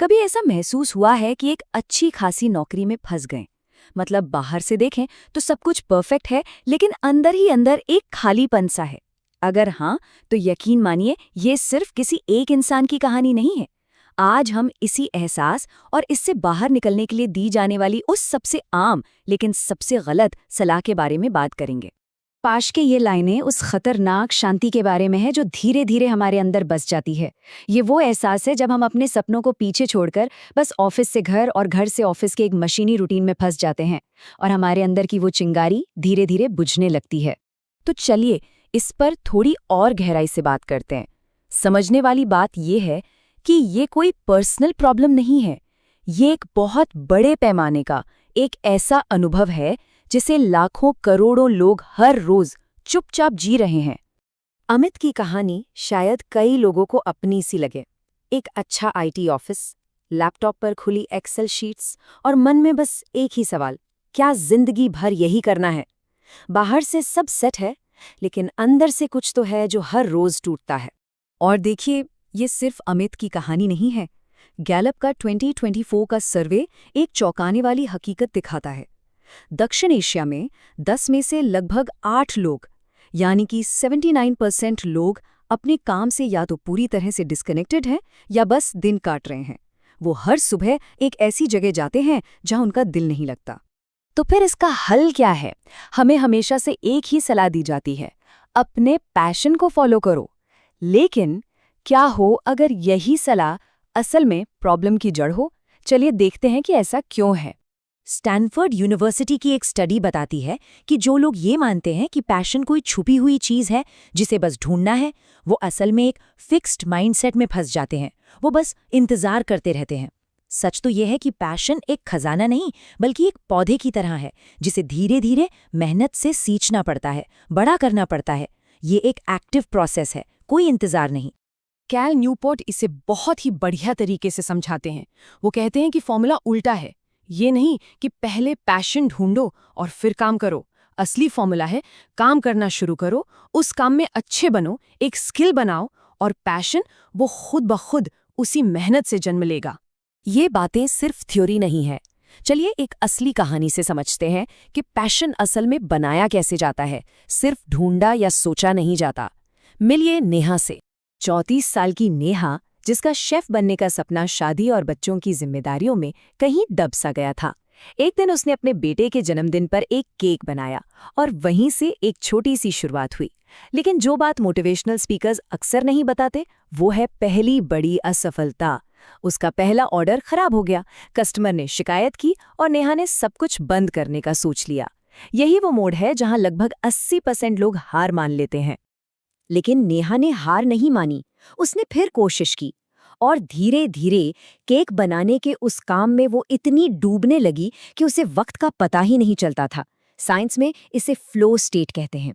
कभी ऐसा महसूस हुआ है कि एक अच्छी खासी नौकरी में फंस गए? मतलब बाहर से देखें तो सब कुछ परफेक्ट है, लेकिन अंदर ही अंदर एक खालीपन सा है। अगर हाँ, तो यकीन मानिए ये सिर्फ किसी एक इंसान की कहानी नहीं है। आज हम इसी एहसास और इससे बाहर निकलने के लिए दी जाने वाली उस सबसे आम लेकिन सबसे गलत सलाह के बारे में बात करेंगे। पाश के ये लाइनें उस खतरनाक शांति के बारे में है जो धीरे धीरे हमारे अंदर बस जाती है। ये वो एहसास है जब हम अपने सपनों को पीछे छोड़कर बस ऑफिस से घर और घर से ऑफिस के एक मशीनी रूटीन में फंस जाते हैं और हमारे अंदर की वो चिंगारी धीरे धीरे बुझने लगती है। तो चलिए इस पर थोड़ी और गहराई से बात करते हैं। समझने वाली बात यह है कि ये कोई पर्सनल प्रॉब्लम नहीं है। ये एक बहुत बड़े पैमाने का एक ऐसा अनुभव है जिसे लाखों करोड़ों लोग हर रोज चुपचाप जी रहे हैं। अमित की कहानी शायद कई लोगों को अपनी सी लगे। एक अच्छा आईटी ऑफिस, लैपटॉप पर खुली एक्सेल शीट्स और मन में बस एक ही सवाल, क्या जिंदगी भर यही करना है? बाहर से सब सेट है, लेकिन अंदर से कुछ तो है जो हर रोज टूटता है। और देखिए, ये सिर्फ अमित की कहानी नहीं है। गैलप का 2024 का सर्वे एक चौंकाने वाली हकीकत दिखाता है। दक्षिण एशिया में 10 में से लगभग 8 लोग, यानी कि 79% लोग अपने काम से या तो पूरी तरह से डिस्कनेक्टेड हैं या बस दिन काट रहे हैं। वो हर सुबह एक ऐसी जगह जाते हैं जहां उनका दिल नहीं लगता। तो फिर इसका हल क्या है? हमें हमेशा से एक ही सलाह दी जाती है, अपने पैशन को फॉलो करो। लेकिन क्या हो अगर यही सलाह असल में प्रॉब्लम की जड़ हो? चलिए देखते हैं कि ऐसा क्यों है। स्टैनफोर्ड यूनिवर्सिटी की एक स्टडी बताती है कि जो लोग ये मानते हैं कि पैशन कोई छुपी हुई चीज़ है जिसे बस ढूंढना है, वो असल में एक फिक्स्ड माइंडसेट में फंस जाते हैं। वो बस इंतज़ार करते रहते हैं। सच तो यह है कि पैशन एक खजाना नहीं, बल्कि एक पौधे की तरह है जिसे धीरे धीरे मेहनत से सींचना पड़ता है, बड़ा करना पड़ता है। ये एक एक्टिव प्रोसेस है, कोई इंतज़ार नहीं। कैल न्यूपोर्ट इसे बहुत ही बढ़िया तरीके से समझाते हैं। वो कहते हैं कि फॉर्मूला उल्टा है। ये नहीं कि पहले पैशन ढूंढो और फिर काम करो। असली फॉर्मूला है, काम करना शुरू करो, उस काम में अच्छे बनो, एक स्किल बनाओ और पैशन वो खुद ब खुद उसी मेहनत से जन्म लेगा। ये बातें सिर्फ थ्योरी नहीं है। चलिए एक असली कहानी से समझते हैं कि पैशन असल में बनाया कैसे जाता है, सिर्फ ढूंढा या सोचा नहीं जाता। मिलिए नेहा से। 34 साल की नेहा, जिसका शेफ बनने का सपना शादी और बच्चों की जिम्मेदारियों में कहीं दब सा गया था। एक दिन उसने अपने बेटे के जन्मदिन पर एक केक बनाया और वहीं से एक छोटी सी शुरुआत हुई। लेकिन जो बात मोटिवेशनल स्पीकर्स अक्सर नहीं बताते, वो है पहली बड़ी असफलता। उसका पहला ऑर्डर खराब हो गया, कस्टमर ने शिकायत की और नेहा ने सब कुछ बंद करने का सोच लिया। यही वो मोड़ है जहां लगभग 80% लोग हार मान लेते हैं। लेकिन नेहा ने हार नहीं मानी। उसने फिर कोशिश की और धीरे धीरे केक बनाने के उस काम में वो इतनी डूबने लगी कि उसे वक्त का पता ही नहीं चलता था। साइंस में इसे फ्लो स्टेट कहते हैं।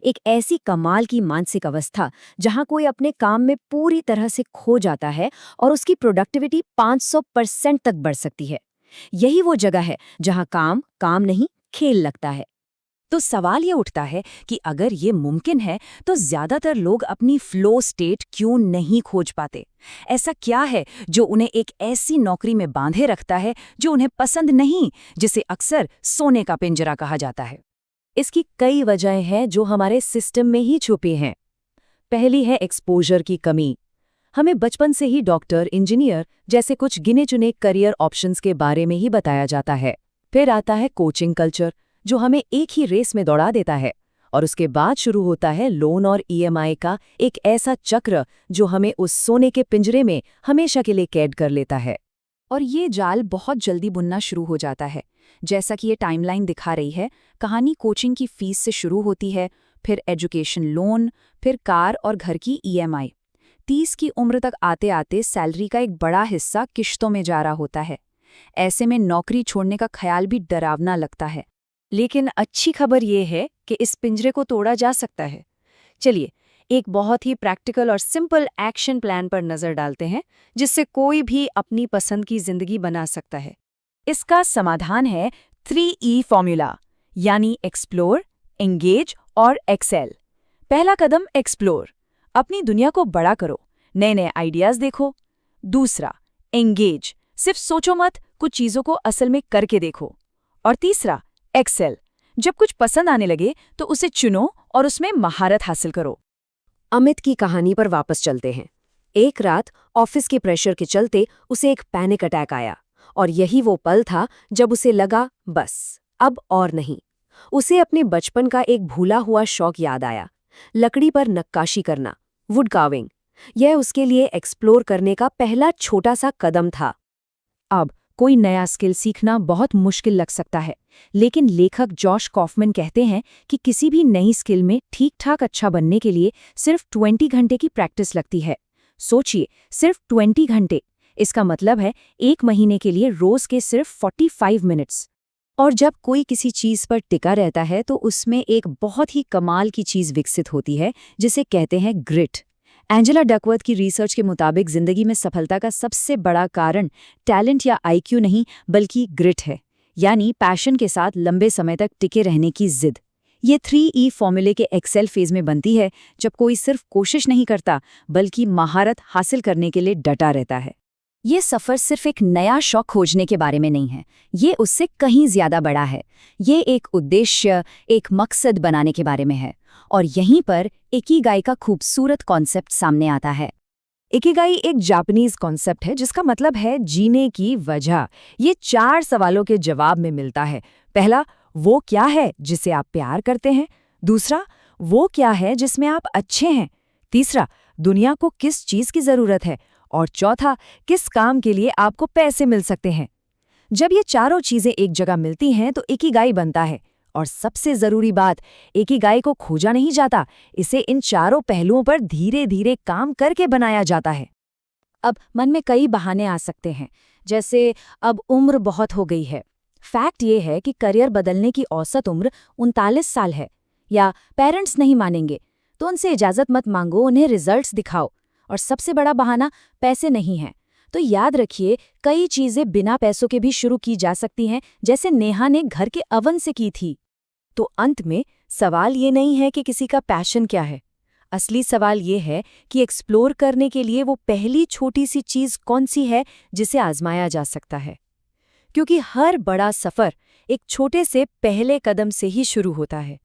एक ऐसी कमाल की मानसिक अवस्था जहां कोई अपने काम में पूरी तरह से खो जाता है और उसकी प्रोडक्टिविटी 500% तक बढ़ सकती है। यही वो जगह है जहां काम काम नहीं, खेल लगता है। तो सवाल ये उठता है कि अगर ये मुमकिन है तो ज्यादातर लोग अपनी फ्लो स्टेट क्यों नहीं खोज पाते? ऐसा क्या है जो उन्हें एक ऐसी नौकरी में बांधे रखता है जो उन्हें पसंद नहीं, जिसे अक्सर सोने का पिंजरा कहा जाता है? इसकी कई वजहें हैं जो हमारे सिस्टम में ही छुपी हैं। पहली है एक्सपोजर की कमी। हमें बचपन से ही डॉक्टर, इंजीनियर जैसे कुछ गिने चुने करियर ऑप्शंस के बारे में ही बताया जाता है। फिर आता है कोचिंग कल्चर, जो हमें एक ही रेस में दौड़ा देता है। और उसके बाद शुरू होता है लोन और ईएमआई का एक ऐसा चक्र जो हमें उस सोने के पिंजरे में हमेशा के लिए कैद कर लेता है। और ये जाल बहुत जल्दी बुनना शुरू हो जाता है। जैसा कि ये टाइमलाइन दिखा रही है, कहानी कोचिंग की फीस से शुरू होती है, फिर एजुकेशन लोन, फिर कार और घर की ईएमआई। 30 की उम्र तक आते आते सैलरी का एक बड़ा हिस्सा किश्तों में जा रहा होता है। ऐसे में नौकरी छोड़ने का ख्याल भी डरावना लगता है। लेकिन अच्छी खबर ये है कि इस पिंजरे को तोड़ा जा सकता है। चलिए एक बहुत ही प्रैक्टिकल और सिंपल एक्शन प्लान पर नजर डालते हैं, जिससे कोई भी अपनी पसंद की जिंदगी बना सकता है। इसका समाधान है 3E फॉर्मूला, यानी एक्सप्लोर, एंगेज और एक्सेल। पहला कदम एक्सप्लोर, अपनी दुनिया को बड़ा करो, नए नए आइडियाज देखो। दूसरा एंगेज, सिर्फ सोचो मत, कुछ चीजों को असल में करके देखो। और तीसरा, एक्सेल, जब कुछ पसंद आने लगे तो उसे चुनो और उसमें महारत हासिल करो। अमित की कहानी पर वापस चलते हैं। एक रात ऑफिस के प्रेशर के चलते उसे एक पैनिक अटैक आया, और यही वो पल था जब उसे लगा, बस अब और नहीं। उसे अपने बचपन का एक भूला हुआ शौक याद आया, लकड़ी पर नक्काशी करना, वुड कार्विंग। यह उसके लिए एक्सप्लोर करने का पहला छोटा सा कदम था। अब कोई नया स्किल सीखना बहुत मुश्किल लग सकता है, लेकिन लेखक जॉश कॉफमैन कहते हैं कि किसी भी नई स्किल में ठीक ठाक अच्छा बनने के लिए सिर्फ 20 घंटे की प्रैक्टिस लगती है। सोचिए, सिर्फ 20 घंटे। इसका मतलब है 1 महीने के लिए रोज के सिर्फ 45 मिनट्स। और जब कोई किसी चीज पर टिका रहता है तो उसमें एक बहुत ही कमाल की चीज विकसित होती है, जिसे कहते हैं ग्रिट। एंजेला डकवर्थ की रिसर्च के मुताबिक जिंदगी में सफलता का सबसे बड़ा कारण टैलेंट या आईक्यू नहीं, बल्कि ग्रिट है, यानी पैशन के साथ लंबे समय तक टिके रहने की जिद। ये 3E फॉर्मूले के एक्सेल फेज में बनती है, जब कोई सिर्फ कोशिश नहीं करता बल्कि महारत हासिल करने के लिए डटा रहता है। ये सफर सिर्फ एक नया शौक खोजने के बारे में नहीं है, ये उससे कहीं ज्यादा बड़ा है। ये एक उद्देश्य, एक मकसद बनाने के बारे में है। और यहीं पर इकिगाई का खूबसूरत कॉन्सेप्ट सामने आता है। इकिगाई एक जापानीज कॉन्सेप्ट है जिसका मतलब है जीने की वजह। ये 4 सवालों के जवाब में मिलता है। पहला, वो क्या है जिसे आप प्यार करते हैं? दूसरा, वो क्या है जिसमें आप अच्छे हैं? तीसरा, दुनिया को किस चीज की जरूरत है? और चौथा, किस काम के लिए आपको पैसे मिल सकते हैं? जब ये चारों चीजें एक जगह मिलती हैं तो इकिगाई बनता है। और सबसे जरूरी बात, इकिगाई को खोजा नहीं जाता, इसे इन चारों पहलुओं पर धीरे धीरे काम करके बनाया जाता है। अब मन में कई बहाने आ सकते हैं, जैसे अब उम्र बहुत हो गई है। फैक्ट ये है कि करियर बदलने की औसत उम्र 39 साल है। या पेरेंट्स नहीं मानेंगे तो उनसे इजाजत मत मांगो, उन्हें रिजल्ट्स दिखाओ। और सबसे बड़ा बहाना पैसे नहीं है। तो याद रखिए, कई चीजें बिना पैसों के भी शुरू की जा सकती हैं, जैसे नेहा ने घर के अवन से की थी। तो अंत में सवाल ये नहीं है कि किसी का पैशन क्या है। असली सवाल ये है कि एक्सप्लोर करने के लिए वो पहली छोटी सी चीज कौन सी है जिसे आजमाया जा सकता है। क्योंकि हर बड़ा सफर एक छोटे से पहले कदम से ही शुरू होता है।